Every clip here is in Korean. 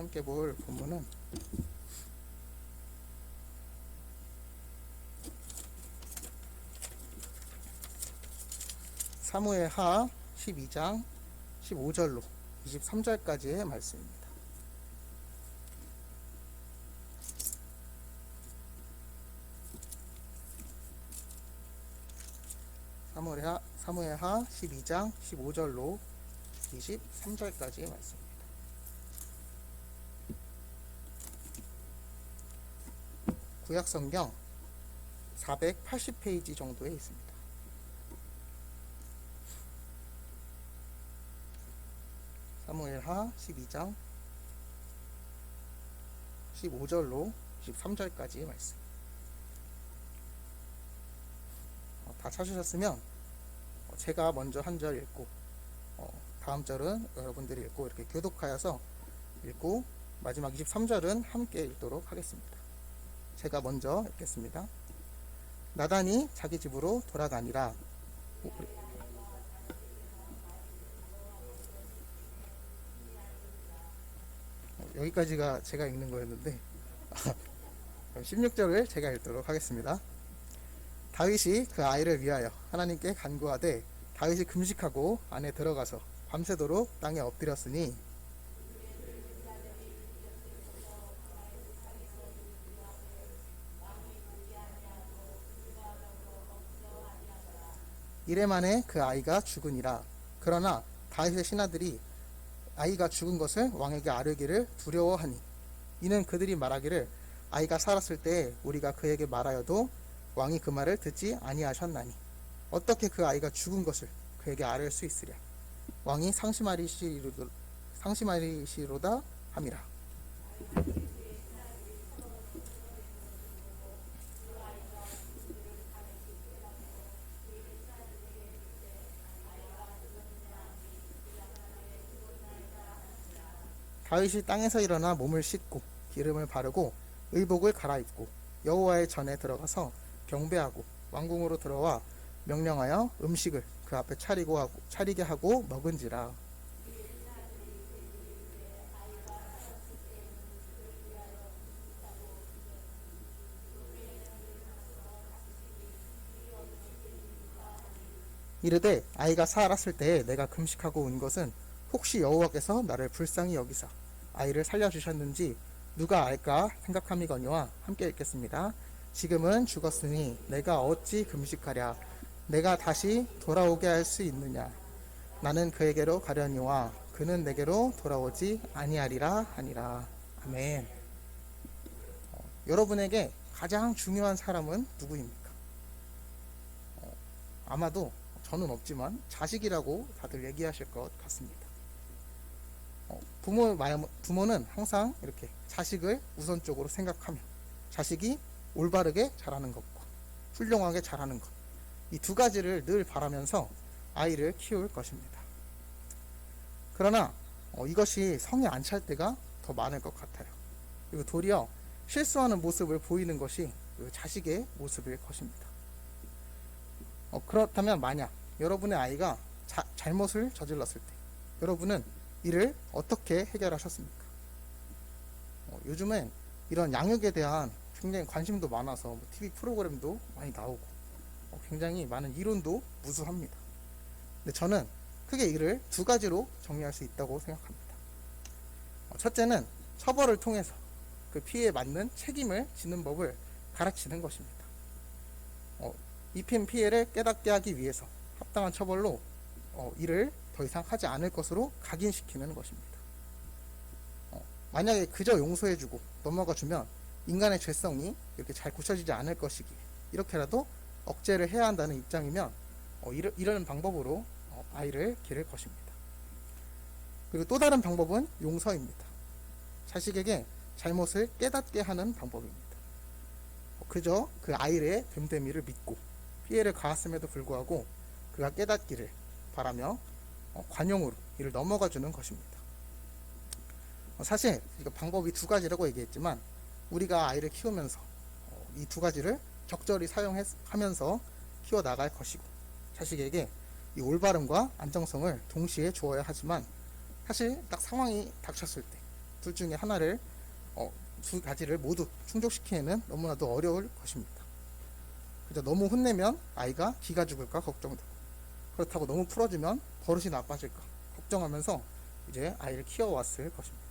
함께 볼 본문은 사무엘하 12장 15절로 23절까지의 말씀입니다. 사무엘하 12장 15절로 23절까지의 말씀입니다. 구약성경 480페이지 정도에 있습니다. 사무엘하 12장 15절로 23절까지의 말씀. 다 찾으셨으면 제가 먼저 한 절 읽고 다음 절은 여러분들이 읽고 이렇게 교독하여서 읽고 마지막 23절은 함께 읽도록 하겠습니다. 제가 먼저 읽겠습니다. 나단이 자기 집으로 돌아가니라. 여기까지가 제가 읽는 거였는데 16절을 제가 읽도록 하겠습니다. 다윗이 그 아이를 위하여 하나님께 간구하되 다윗이 금식하고 안에 들어가서 밤새도록 땅에 엎드렸으니 이래 만에 그 아이가 죽으니라. 그러나 다윗의 신하들이 아이가 죽은 것을 왕에게 아뢰기를 두려워하니 이는 그들이 말하기를 아이가 살았을 때 우리가 그에게 말하여도 왕이 그 말을 듣지 아니하셨나니 어떻게 그 아이가 죽은 것을 그에게 아뢰 수 있으랴. 왕이 상심하리시로다 함이라. 다윗이 땅에서 일어나 몸을 씻고 기름을 바르고 의복을 갈아입고 여호와의 전에 들어가서 경배하고 왕궁으로 들어와 명령하여 음식을 그 앞에 차리게 하고 먹은지라. 이르되 아이가 살았을 때에 내가 금식하고 온 것은 혹시 여호와께서 나를 불쌍히 여기사 아이를 살려주셨는지 누가 알까 생각함이거니와. 함께 읽겠습니다. 지금은 죽었으니 내가 어찌 금식하랴. 내가 다시 돌아오게 할 수 있느냐. 나는 그에게로 가려니와 그는 내게로 돌아오지 아니하리라 하니라. 아멘. 여러분에게 가장 중요한 사람은 누구입니까? 아마도 저는 없지만 자식이라고 다들 얘기하실 것 같습니다. 부모는 항상 이렇게 자식을 우선적으로 생각하며 자식이 올바르게 자라는 것과 훌륭하게 자라는 것, 이 두 가지를 늘 바라면서 아이를 키울 것입니다. 그러나 이것이 성에 안 찰 때가 더 많을 것 같아요. 그리고 도리어 실수하는 모습을 보이는 것이 자식의 모습일 것입니다. 그렇다면 만약 여러분의 아이가 잘못을 저질렀을 때 여러분은 이를 어떻게 해결하셨습니까? 요즘엔 이런 양육에 대한 굉장히 관심도 많아서 TV 프로그램도 많이 나오고 굉장히 많은 이론도 무수합니다. 근데 저는 크게 이를 두 가지로 정리할 수 있다고 생각합니다. 첫째는 처벌을 통해서 그 피해에 맞는 책임을 지는 법을 가르치는 것입니다. 입힌 피해를 깨닫게 하기 위해서 합당한 처벌로 이를 더 이상 하지 않을 것으로 각인시키는 것입니다. 만약에 그저 용서해주고 넘어가주면 인간의 죄성이 이렇게 잘 고쳐지지 않을 것이기에 이렇게라도 억제를 해야 한다는 입장이면 이런 방법으로 아이를 기를 것입니다. 그리고 또 다른 방법은 용서입니다. 자식에게 잘못을 깨닫게 하는 방법입니다. 그저 그 아이의 됨됨이를 믿고 피해를 가했음에도 불구하고 그가 깨닫기를 바라며 관용으로 이를 넘어가주는 것입니다. 사실 방법이 두 가지라고 얘기했지만 우리가 아이를 키우면서 이 두 가지를 적절히 사용하면서 키워나갈 것이고 자식에게 이 올바름과 안정성을 동시에 주어야 하지만 사실 딱 상황이 닥쳤을 때 둘 중에 하나를 두 가지를 모두 충족시키기에는 너무나도 어려울 것입니다. 그저 너무 혼내면 아이가 기가 죽을까 걱정되고, 그렇다고 너무 풀어주면 버릇이 나빠질까 걱정하면서 이제 아이를 키워왔을 것입니다.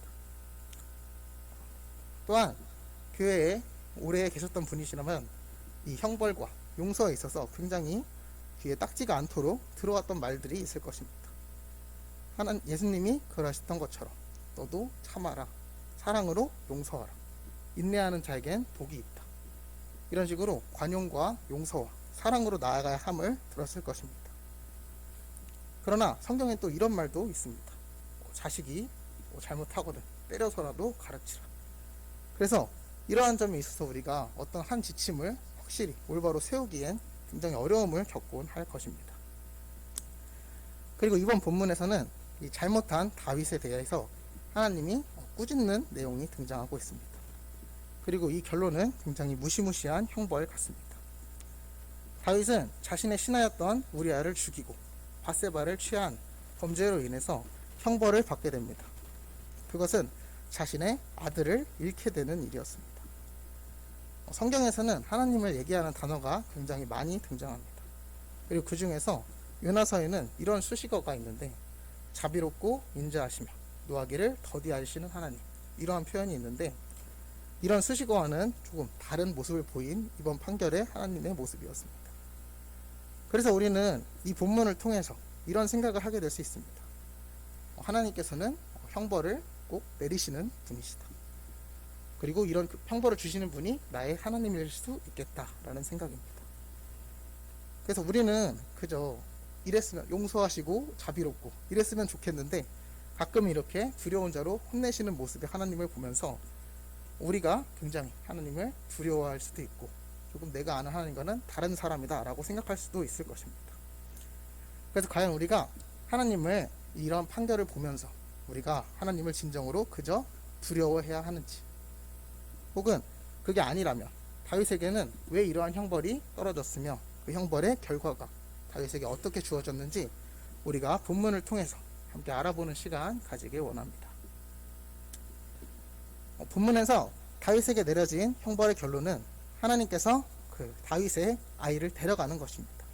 또한 교회에 오래 계셨던 분이시라면 이 형벌과 용서에 있어서 굉장히 귀에 딱지가 않도록 들어왔던 말들이 있을 것입니다. 예수님이 그러셨던 것처럼 너도 참아라, 사랑으로 용서하라, 인내하는 자에겐 복이 있다, 이런 식으로 관용과 용서와 사랑으로 나아가야 함을 들었을 것입니다. 그러나 성경에 또 이런 말도 있습니다. 자식이 잘못하거든 때려서라도 가르치라. 그래서 이러한 점에 있어서 우리가 어떤 한 지침을 확실히 올바로 세우기엔 굉장히 어려움을 겪곤 할 것입니다. 그리고 이번 본문에서는 이 잘못한 다윗에 대해서 하나님이 꾸짖는 내용이 등장하고 있습니다. 그리고 이 결론은 굉장히 무시무시한 형벌 같습니다. 다윗은 자신의 신하였던 우리아를 죽이고 밧세바를 취한 범죄로 인해서 형벌을 받게 됩니다. 그것은 자신의 아들을 잃게 되는 일이었습니다. 성경에서는 하나님을 얘기하는 단어가 굉장히 많이 등장합니다. 그리고 그 중에서 요나서에는 이런 수식어가 있는데, 자비롭고 인자하시며 노하기를 더디하시는 하나님, 이러한 표현이 있는데, 이런 수식어와는 조금 다른 모습을 보인 이번 판결의 하나님의 모습이었습니다. 그래서 우리는 이 본문을 통해서 이런 생각을 하게 될 수 있습니다. 하나님께서는 형벌을 꼭 내리시는 분이시다. 그리고 이런 형벌을 주시는 분이 나의 하나님일 수 있겠다라는 생각입니다. 그래서 우리는 그저 이랬으면 용서하시고 자비롭고 이랬으면 좋겠는데, 가끔 이렇게 두려운 자로 혼내시는 모습의 하나님을 보면서 우리가 굉장히 하나님을 두려워할 수도 있고, 조금 내가 아는 하나님과는 다른 사람이다 라고 생각할 수도 있을 것입니다. 그래서 과연 우리가 하나님을 이런 판결을 보면서 우리가 하나님을 진정으로 그저 두려워해야 하는지, 혹은 그게 아니라면 다윗에게는 왜 이러한 형벌이 떨어졌으며 그 형벌의 결과가 다윗에게 어떻게 주어졌는지 우리가 본문을 통해서 함께 알아보는 시간 가지길 원합니다. 본문에서 다윗에게 내려진 형벌의 결론은 하나님께서 그 다윗의 아이를 데려가는 것입니다.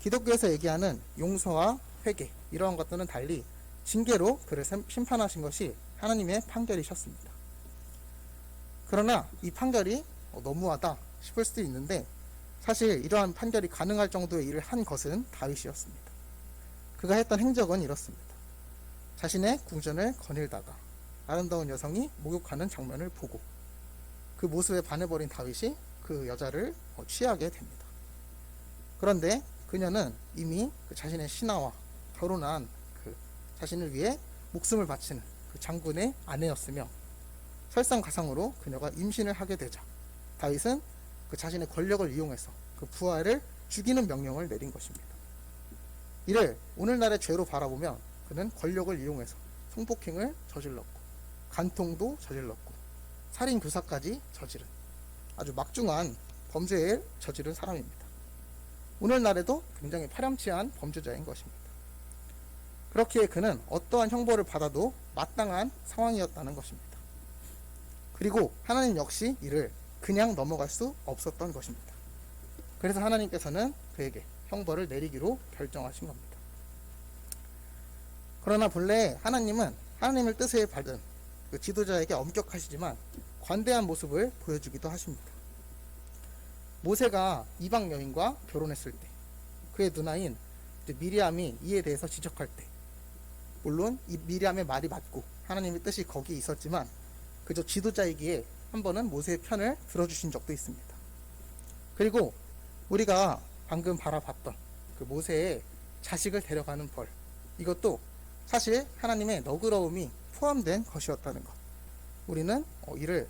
기독교에서 얘기하는 용서와 회개, 이러한 것들은 달리 징계로 그를 심판하신 것이 하나님의 판결이셨습니다. 그러나 이 판결이 너무하다 싶을 수도 있는데, 사실 이러한 판결이 가능할 정도의 일을 한 것은 다윗이었습니다. 그가 했던 행적은 이렇습니다. 자신의 궁전을 거닐다가 아름다운 여성이 목욕하는 장면을 보고 그 모습에 반해버린 다윗이 그 여자를 취하게 됩니다. 그런데 그녀는 이미 그 자신의 신하와 결혼한 그 자신을 위해 목숨을 바치는 그 장군의 아내였으며, 설상가상으로 그녀가 임신을 하게 되자 다윗은 그 자신의 권력을 이용해서 그 부하를 죽이는 명령을 내린 것입니다. 이를 오늘날의 죄로 바라보면 그는 권력을 이용해서 성폭행을 저질렀고 간통도 저질렀고 살인 교사까지 저지른 아주 막중한 범죄를 저지른 사람입니다. 오늘날에도 굉장히 파렴치한 범죄자인 것입니다. 그렇기에 그는 어떠한 형벌을 받아도 마땅한 상황이었다는 것입니다. 그리고 하나님 역시 이를 그냥 넘어갈 수 없었던 것입니다. 그래서 하나님께서는 그에게 형벌을 내리기로 결정하신 겁니다. 그러나 본래 하나님은 하나님의 뜻을 받은 그 지도자에게 엄격하시지만 관대한 모습을 보여주기도 하십니다. 모세가 이방 여인과 결혼했을 때 그의 누나인 미리암이 이에 대해서 지적할 때, 물론 이 미리암의 말이 맞고 하나님의 뜻이 거기에 있었지만 그저 지도자이기에 한 번은 모세의 편을 들어주신 적도 있습니다. 그리고 우리가 방금 바라봤던 그 모세의 자식을 데려가는 벌, 이것도 사실 하나님의 너그러움이 포함된 것이었다는 것, 우리는 이를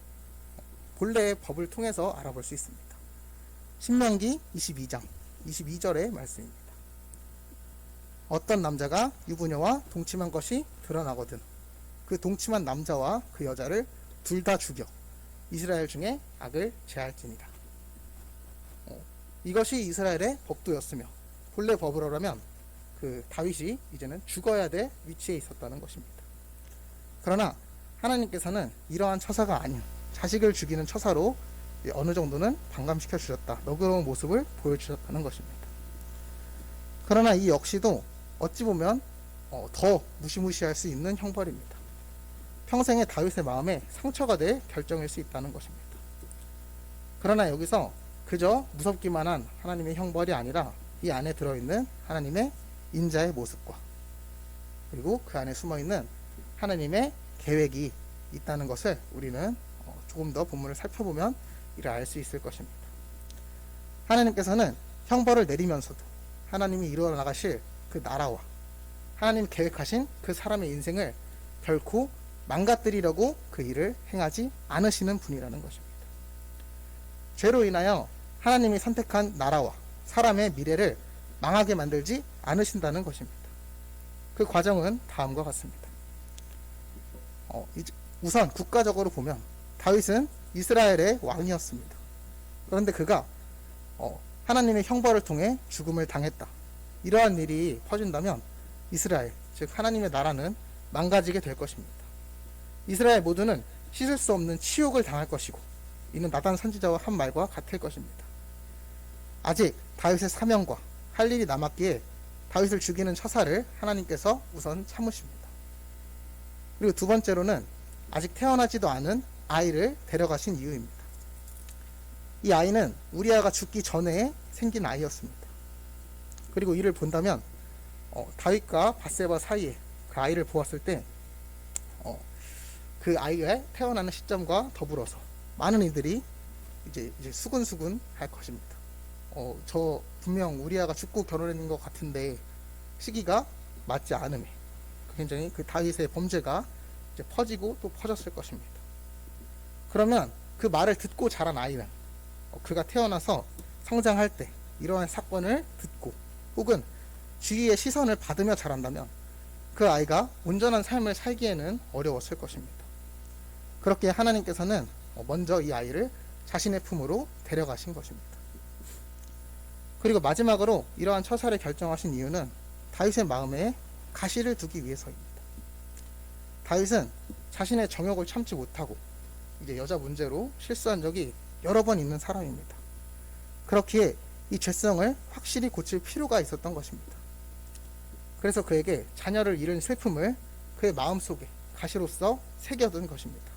본래의 법을 통해서 알아볼 수 있습니다. 신명기 22장 22절의 말씀입니다. 어떤 남자가 유부녀와 동침한 것이 드러나거든 그 동침한 남자와 그 여자를 둘 다 죽여 이스라엘 중에 악을 제할지니라. 이것이 이스라엘의 법도였으며, 본래 법으로라면 그 다윗이 이제는 죽어야 될 위치에 있었다는 것입니다. 그러나 하나님께서는 이러한 처사가 아닌 자식을 죽이는 처사로 어느 정도는 반감시켜 주셨다. 너그러운 모습을 보여주셨다는 것입니다. 그러나 이 역시도 어찌 보면 더 무시무시할 수 있는 형벌입니다. 평생의 다윗의 마음에 상처가 될 결정일 수 있다는 것입니다. 그러나 여기서 그저 무섭기만 한 하나님의 형벌이 아니라 이 안에 들어있는 하나님의 인자의 모습과 그리고 그 안에 숨어있는 하나님의 계획이 있다는 것을 우리는 조금 더 본문을 살펴보면 이를 알 수 있을 것입니다. 하나님께서는 형벌을 내리면서도 하나님이 이루어 나가실 그 나라와 하나님 계획하신 그 사람의 인생을 결코 망가뜨리려고 그 일을 행하지 않으시는 분이라는 것입니다. 죄로 인하여 하나님이 선택한 나라와 사람의 미래를 망하게 만들지 않으신다는 것입니다. 그 과정은 다음과 같습니다. 우선 국가적으로 보면 다윗은 이스라엘의 왕이었습니다. 그런데 그가 하나님의 형벌을 통해 죽음을 당했다. 이러한 일이 퍼진다면 이스라엘, 즉 하나님의 나라는 망가지게 될 것입니다. 이스라엘 모두는 씻을 수 없는 치욕을 당할 것이고 이는 나단 선지자와 한 말과 같을 것입니다. 아직 다윗의 사명과 할 일이 남았기에 다윗을 죽이는 처사를 하나님께서 우선 참으십니다. 그리고 두 번째로는 아직 태어나지도 않은 아이를 데려가신 이유입니다. 이 아이는 우리아가 죽기 전에 생긴 아이였습니다. 그리고 이를 본다면 다윗과 밧세바 사이에 그 아이를 보았을 때 그 아이가 태어나는 시점과 더불어서 많은 이들이 이제 수근수근 할 것입니다. 저 분명 우리아가 죽고 결혼했는 것 같은데 시기가 맞지 않음에 굉장히 그 다윗의 범죄가 이제 퍼지고 또 퍼졌을 것입니다. 그러면 그 말을 듣고 자란 아이는 그가 태어나서 성장할 때 이러한 사건을 듣고 혹은 주위의 시선을 받으며 자란다면 그 아이가 온전한 삶을 살기에는 어려웠을 것입니다. 그렇게 하나님께서는 먼저 이 아이를 자신의 품으로 데려가신 것입니다. 그리고 마지막으로 이러한 처사를 결정하신 이유는 다윗의 마음에 가시를 두기 위해서입니다. 다윗은 자신의 정욕을 참지 못하고 이제 여자 문제로 실수한 적이 여러 번 있는 사람입니다. 그렇기에 이 죄성을 확실히 고칠 필요가 있었던 것입니다. 그래서 그에게 자녀를 잃은 슬픔을 그의 마음속에 가시로서 새겨둔 것입니다.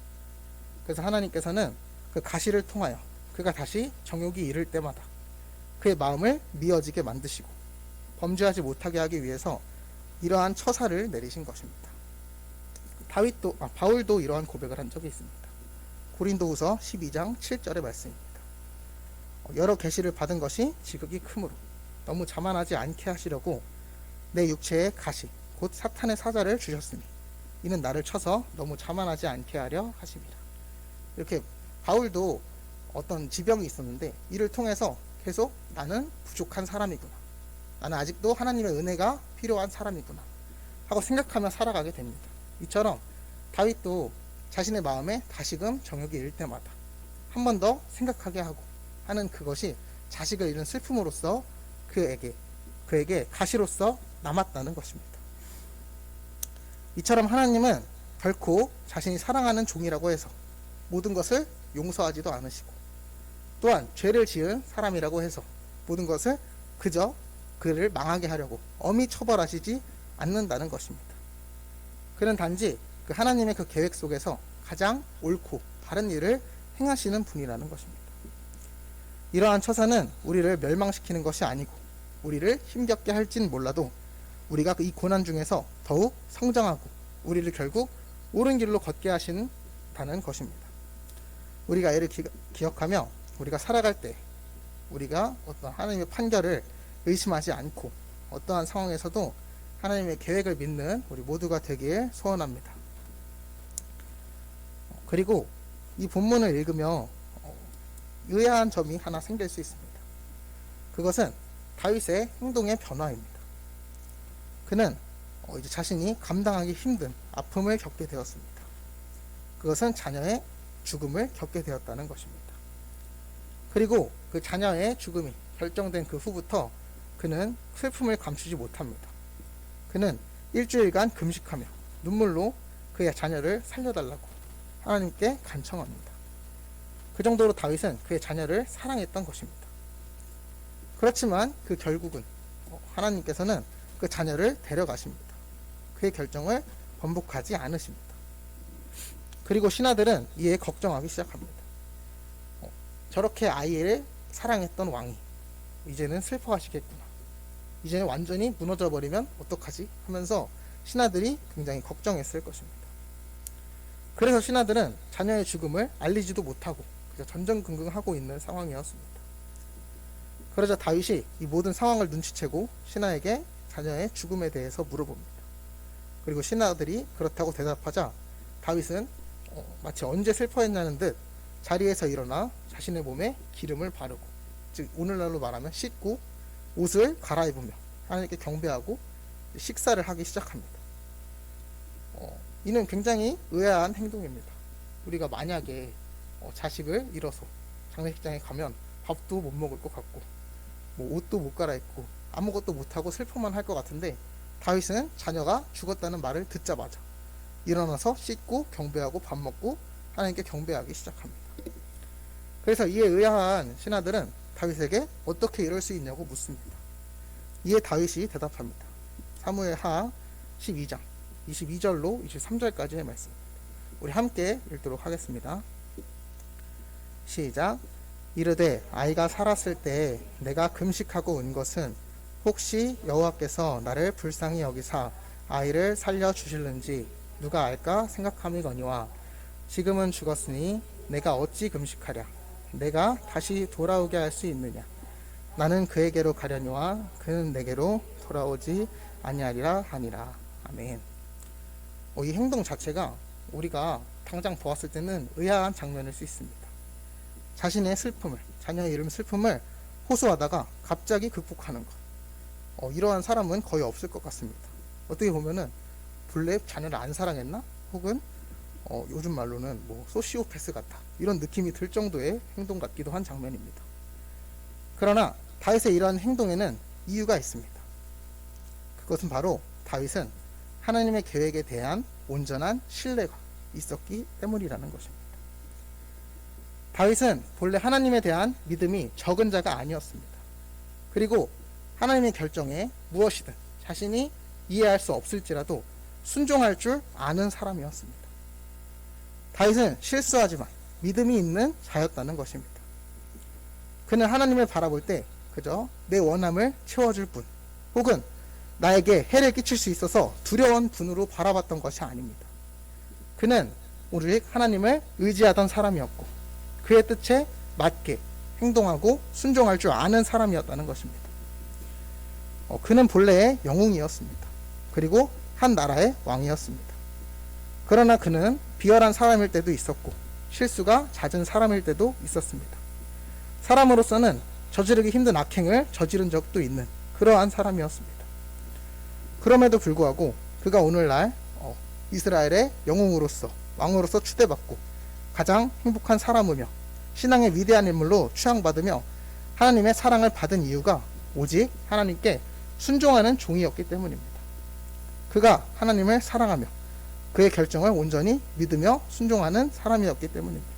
그래서 하나님께서는 그 가시를 통하여 그가 다시 정욕이 이를 때마다 그의 마음을 미어지게 만드시고 범죄하지 못하게 하기 위해서 이러한 처사를 내리신 것입니다. 바울도 이러한 고백을 한 적이 있습니다. 고린도후서 12장 7절의 말씀입니다. 여러 계시를 받은 것이 지극히 크므로 너무 자만하지 않게 하시려고 내 육체에 가시 곧 사탄의 사자를 주셨으니 이는 나를 쳐서 너무 자만하지 않게 하려 하심이라. 이렇게 바울도 어떤 지병이 있었는데 이를 통해서 계속 나는 부족한 사람이구나, 나는 아직도 하나님의 은혜가 필요한 사람이구나 하고 생각하며 살아가게 됩니다. 이처럼 다윗도 자신의 마음에 다시금 정욕이 일 때마다 한 번 더 생각하게 하고 하는 그것이 자식을 잃은 슬픔으로써 그에게 가시로서 남았다는 것입니다. 이처럼 하나님은 결코 자신이 사랑하는 종이라고 해서 모든 것을 용서하지도 않으시고 또한 죄를 지은 사람이라고 해서 모든 것을 그저 그를 망하게 하려고 엄히 처벌하시지 않는다는 것입니다. 그는 단지 그 하나님의 그 계획 속에서 가장 옳고 바른 일을 행하시는 분이라는 것입니다. 이러한 처사는 우리를 멸망시키는 것이 아니고 우리를 힘겹게 할진 몰라도 우리가 이 고난 중에서 더욱 성장하고 우리를 결국 옳은 길로 걷게 하신다는 것입니다. 우리가 이를 기억하며 우리가 살아갈 때 우리가 어떤 하나님의 판결을 의심하지 않고 어떠한 상황에서도 하나님의 계획을 믿는 우리 모두가 되길 소원합니다. 그리고 이 본문을 읽으며 의아한 점이 하나 생길 수 있습니다. 그것은 다윗의 행동의 변화입니다. 그는 이제 자신이 감당하기 힘든 아픔을 겪게 되었습니다. 그것은 자녀의 죽음을 겪게 되었다는 것입니다. 그리고 그 자녀의 죽음이 결정된 그 후부터 그는 슬픔을 감추지 못합니다. 그는 일주일간 금식하며 눈물로 그의 자녀를 살려달라고 하나님께 간청합니다. 그 정도로 다윗은 그의 자녀를 사랑했던 것입니다. 그렇지만 그 결국은 하나님께서는 그 자녀를 데려가십니다. 그의 결정을 번복하지 않으십니다. 그리고 신하들은 이에 걱정하기 시작합니다. 저렇게 아이를 사랑했던 왕이 이제는 슬퍼하시겠구나. 이제는 완전히 무너져 버리면 어떡하지? 하면서 신하들이 굉장히 걱정했을 것입니다. 그래서 신하들은 자녀의 죽음을 알리지도 못하고 그저 전전긍긍하고 있는 상황이었습니다. 그러자 다윗이 이 모든 상황을 눈치채고 신하에게 자녀의 죽음에 대해서 물어봅니다. 그리고 신하들이 그렇다고 대답하자 다윗은 마치 언제 슬퍼했냐는 듯 자리에서 일어나 자신의 몸에 기름을 바르고, 즉 오늘날로 말하면 씻고 옷을 갈아입으며 하나님께 경배하고 식사를 하기 시작합니다. 이는 굉장히 의아한 행동입니다. 우리가 만약에 자식을 잃어서 장례식장에 가면 밥도 못 먹을 것 같고 뭐 옷도 못 갈아입고 아무것도 못하고 슬퍼만 할 것 같은데, 다윗은 자녀가 죽었다는 말을 듣자마자 일어나서 씻고 경배하고 밥 먹고 하나님께 경배하기 시작합니다. 그래서 이에 의아한 신하들은 다윗에게 어떻게 이럴 수 있냐고 묻습니다. 이에 다윗이 대답합니다. 사무엘하 12장 22절로 23절까지의 말씀입니다. 우리 함께 읽도록 하겠습니다. 시작. 이르되 아이가 살았을 때 내가 금식하고 온 것은 혹시 여호와께서 나를 불쌍히 여기사 아이를 살려 주실는지 누가 알까 생각함이거니와 지금은 죽었으니 내가 어찌 금식하랴. 내가 다시 돌아오게 할 수 있느냐. 나는 그에게로 가려니와 그는 내게로 돌아오지 아니하리라 하니라. 아멘. 이 행동 자체가 우리가 당장 보았을 때는 의아한 장면일 수 있습니다. 자신의 슬픔을, 자녀의 이름 슬픔을 호소하다가 갑자기 극복하는 것. 이러한 사람은 거의 없을 것 같습니다. 어떻게 보면은 본래 자녀를 안 사랑했나? 혹은 요즘 말로는 뭐 소시오패스 같다, 이런 느낌이 들 정도의 행동 같기도 한 장면입니다. 그러나 다윗의 이러한 행동에는 이유가 있습니다. 그것은 바로 다윗은 하나님의 계획에 대한 온전한 신뢰가 있었기 때문이라는 것입니다. 다윗은 본래 하나님에 대한 믿음이 적은 자가 아니었습니다. 그리고 하나님의 결정에 무엇이든 자신이 이해할 수 없을지라도 순종할 줄 아는 사람이었습니다. 다윗은 실수하지만 믿음이 있는 자였다는 것입니다. 그는 하나님을 바라볼 때 그저 내 원함을 채워줄 뿐, 혹은 나에게 해를 끼칠 수 있어서 두려운 분으로 바라봤던 것이 아닙니다. 그는 오직 하나님을 의지하던 사람이었고 그의 뜻에 맞게 행동하고 순종할 줄 아는 사람이었다는 것입니다. 그는 본래의 영웅이었습니다. 그리고 한 나라의 왕이었습니다. 그러나 그는 비열한 사람일 때도 있었고 실수가 잦은 사람일 때도 있었습니다. 사람으로서는 저지르기 힘든 악행을 저지른 적도 있는 그러한 사람이었습니다. 그럼에도 불구하고 그가 오늘날 이스라엘의 영웅으로서, 왕으로서 추대받고 가장 행복한 사람이며 신앙의 위대한 인물로 추앙받으며 하나님의 사랑을 받은 이유가 오직 하나님께 순종하는 종이었기 때문입니다. 그가 하나님을 사랑하며 그의 결정을 온전히 믿으며 순종하는 사람이었기 때문입니다.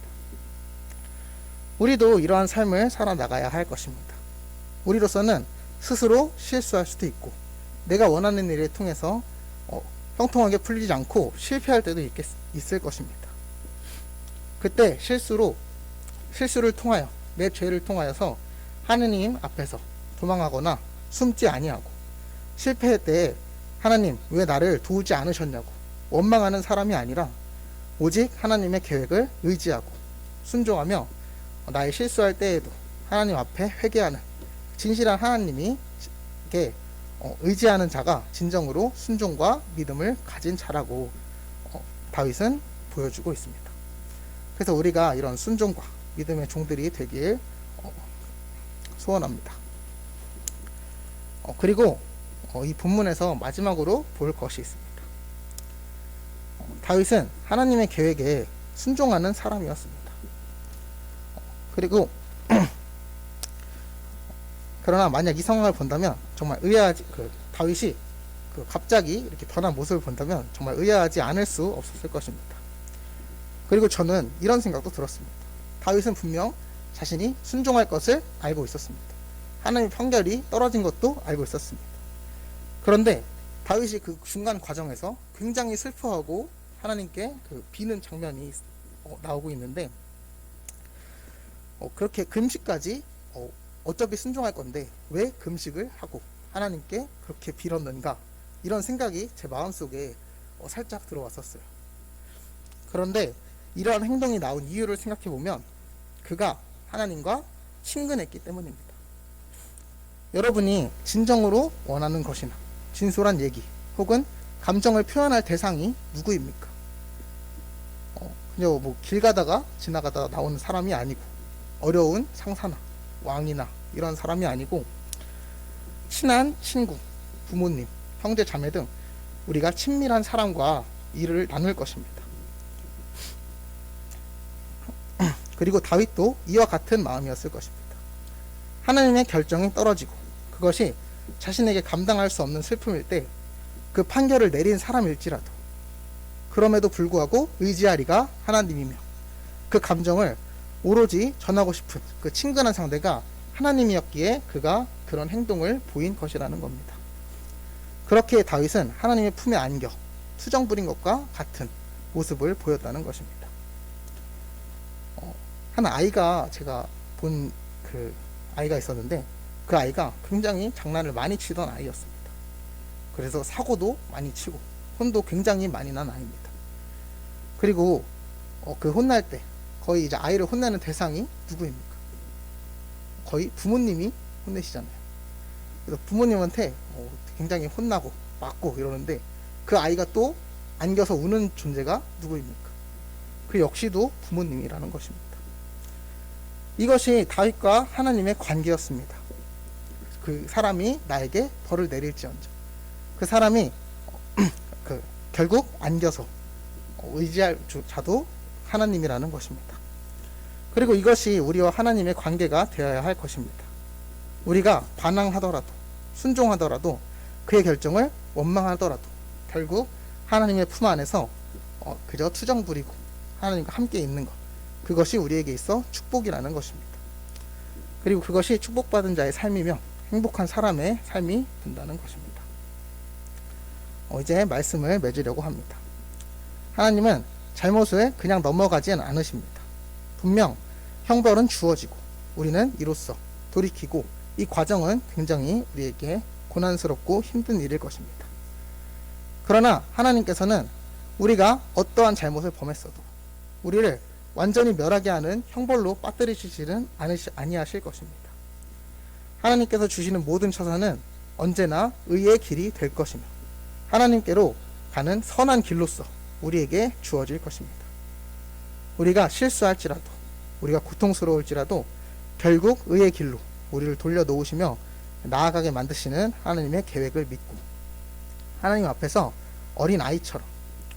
우리도 이러한 삶을 살아나가야 할 것입니다. 우리로서는 스스로 실수할 수도 있고 내가 원하는 일을 통해서 형통하게 풀리지 않고 실패할 때도 있을 것입니다. 그때 실수를 통하여, 내 죄를 통하여서 하느님 앞에서 도망하거나 숨지 아니하고 실패할 때 하나님 왜 나를 도우지 않으셨냐고 원망하는 사람이 아니라 오직 하나님의 계획을 의지하고 순종하며 나의 실수할 때에도 하나님 앞에 회개하는 진실한 하나님께 의지하는 자가 진정으로 순종과 믿음을 가진 자라고 다윗은 보여주고 있습니다. 그래서 우리가 이런 순종과 믿음의 종들이 되길 소원합니다. 그리고 이 본문에서 마지막으로 볼 것이 있습니다. 다윗은 하나님의 계획에 순종하는 사람이었습니다. 그리고 그러나 만약 이 상황을 본다면 정말 의아하지, 다윗이 갑자기 이렇게 변한 모습을 본다면 정말 의아하지 않을 수 없었을 것입니다. 그리고 저는 이런 생각도 들었습니다. 다윗은 분명 자신이 순종할 것을 알고 있었습니다. 하나님의 판결이 떨어진 것도 알고 있었습니다. 그런데 다윗이 그 중간 과정에서 굉장히 슬퍼하고 하나님께 비는 장면이 나오고 있는데, 그렇게 금식까지 어차피 순종할 건데 왜 금식을 하고 하나님께 그렇게 빌었는가, 이런 생각이 제 마음속에 살짝 들어왔었어요. 그런데 이러한 행동이 나온 이유를 생각해 보면 그가 하나님과 친근했기 때문입니다. 여러분이 진정으로 원하는 것이나 진솔한 얘기 혹은 감정을 표현할 대상이 누구입니까? 그냥 길 가다가 지나가다가 나오는 사람이 아니고, 어려운 상사나 왕이나 이런 사람이 아니고, 친한 친구, 부모님, 형제 자매 등 우리가 친밀한 사람과 일을 나눌 것입니다. 그리고 다윗도 이와 같은 마음이었을 것입니다. 하나님의 결정이 떨어지고 그것이 자신에게 감당할 수 없는 슬픔일 때 그 판결을 내린 사람일지라도 그럼에도 불구하고 의지하리가 하나님이며, 그 감정을 오로지 전하고 싶은 그 친근한 상대가 하나님이었기에 그가 그런 행동을 보인 것이라는 겁니다. 그렇게 다윗은 하나님의 품에 안겨 투정 부린 것과 같은 모습을 보였다는 것입니다. 한 아이가, 제가 본 그 아이가 있었는데 그 아이가 굉장히 장난을 많이 치던 아이였습니다. 그래서 사고도 많이 치고 혼도 굉장히 많이 난 아이입니다. 그리고 그 혼날 때 거의 이제 아이를 혼내는 대상이 누구입니까? 거의 부모님이 혼내시잖아요. 그래서 부모님한테 굉장히 혼나고 맞고 이러는데 그 아이가 또 안겨서 우는 존재가 누구입니까? 그 역시도 부모님이라는 것입니다. 이것이 다윗과 하나님의 관계였습니다. 그 사람이 나에게 벌을 내릴지언정, 그 사람이 결국 안겨서 의지할 자도 하나님이라는 것입니다. 그리고 이것이 우리와 하나님의 관계가 되어야 할 것입니다. 우리가 반항하더라도, 순종하더라도, 그의 결정을 원망하더라도 결국 하나님의 품 안에서 그저 투정 부리고 하나님과 함께 있는 것, 그것이 우리에게 있어 축복이라는 것입니다. 그리고 그것이 축복받은 자의 삶이며 행복한 사람의 삶이 된다는 것입니다. 이제 말씀을 맺으려고 합니다. 하나님은 잘못을 그냥 넘어가진 않으십니다. 분명 형벌은 주어지고 우리는 이로써 돌이키고, 이 과정은 굉장히 우리에게 고난스럽고 힘든 일일 것입니다. 그러나 하나님께서는 우리가 어떠한 잘못을 범했어도 우리를 완전히 멸하게 하는 형벌로 빠뜨리시지는 아니하실 것입니다. 하나님께서 주시는 모든 처사는 언제나 의의 길이 될 것이며 하나님께로 가는 선한 길로서 우리에게 주어질 것입니다. 우리가 실수할지라도, 우리가 고통스러울지라도 결국 의의 길로 우리를 돌려놓으시며 나아가게 만드시는 하나님의 계획을 믿고, 하나님 앞에서 어린 아이처럼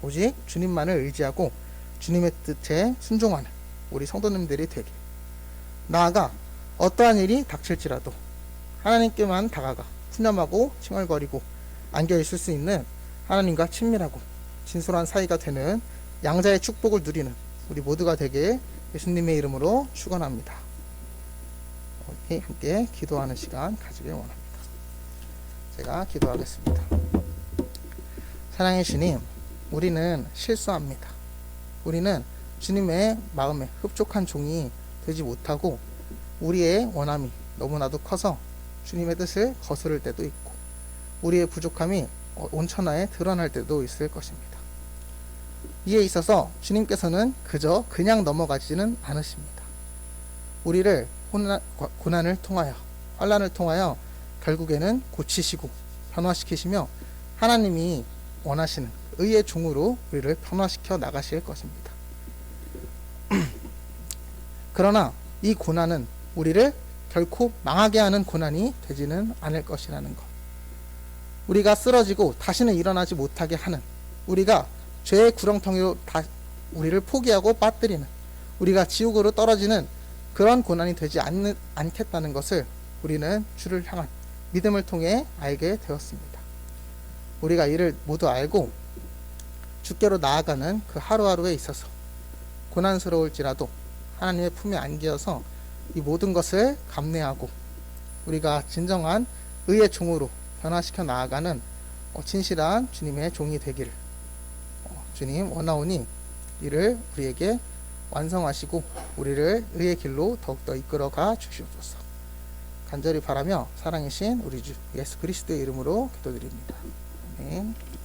오직 주님만을 의지하고 주님의 뜻에 순종하는 우리 성도님들이 되게, 나아가 어떠한 일이 닥칠지라도 하나님께만 다가가 푸념하고 칭얼거리고 안겨있을 수 있는 하나님과 친밀하고 진솔한 사이가 되는 양자의 축복을 누리는 우리 모두가 되게 예수님의 이름으로 축원합니다. 함께 기도하는 시간 가지길 원합니다. 제가 기도하겠습니다. 사랑의 주님, 우리는 실수합니다. 우리는 주님의 마음에 흡족한 종이 되지 못하고 우리의 원함이 너무나도 커서 주님의 뜻을 거스를 때도 있고 우리의 부족함이 온천하에 드러날 때도 있을 것입니다. 이에 있어서 주님께서는 그저 그냥 넘어가지는 않으십니다. 우리를 고난을 통하여, 환난을 통하여 결국에는 고치시고 변화시키시며 하나님이 원하시는 의의 종으로 우리를 변화시켜 나가실 것입니다. 그러나 이 고난은 우리를 결코 망하게 하는 고난이 되지는 않을 것이라는 것, 우리가 쓰러지고 다시는 일어나지 못하게 하는, 우리가 죄의 구렁텅이로 우리를 포기하고 빠뜨리는, 우리가 지옥으로 떨어지는 그런 고난이 되지 않겠다는 것을 우리는 주를 향한 믿음을 통해 알게 되었습니다. 우리가 이를 모두 알고 주께로 나아가는 그 하루하루에 있어서 고난스러울지라도 하나님의 품에 안기어서 이 모든 것을 감내하고 우리가 진정한 의의 종으로 변화시켜 나아가는 진실한 주님의 종이 되기를 주님 원하오니 이를 우리에게 완성하시고 우리를 의의 길로 더욱더 이끌어가 주시옵소서. 간절히 바라며 사랑이신 우리 주 예수 그리스도의 이름으로 기도드립니다. 아멘.